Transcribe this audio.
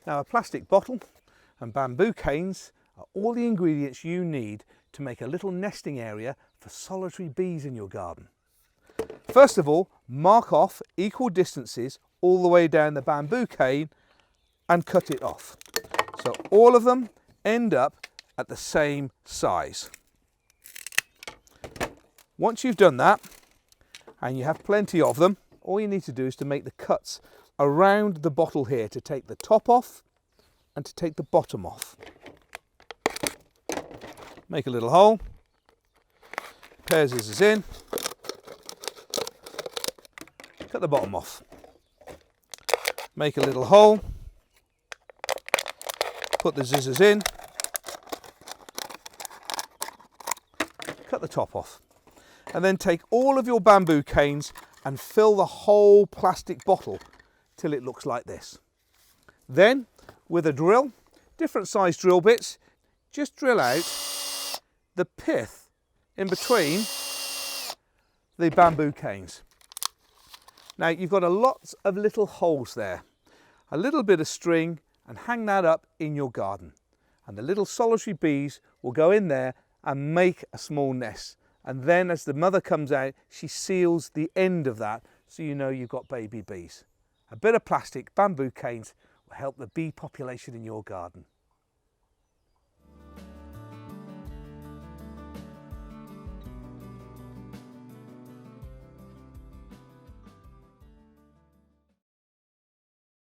Now a plastic bottle and bamboo canes are all the ingredients you need to make a little nesting area for solitary bees in your garden. First of all, mark off equal distances all the way down the bamboo cane and cut it off. So all of them end up at the same size. Once you've done that, and you have plenty of them, all you need to do is to make the cuts around the bottle here to take the top off and to take the bottom off. Make a little hole, pair of scissors in, cut the bottom off. Make a little hole, put the scissors in, cut the top off, and then take all of your bamboo canes and fill the whole plastic bottle till it looks like this. Then with a drill, different size drill bits, just drill out the pith in between the bamboo canes. Now you've got a lot of little holes there, a little bit of string, and hang that up in your garden, and the little solitary bees will go in there and make a small nest, and then as the mother comes out she seals the end of that so you know you've got baby bees. A bit of plastic, bamboo canes will help the bee population in your garden.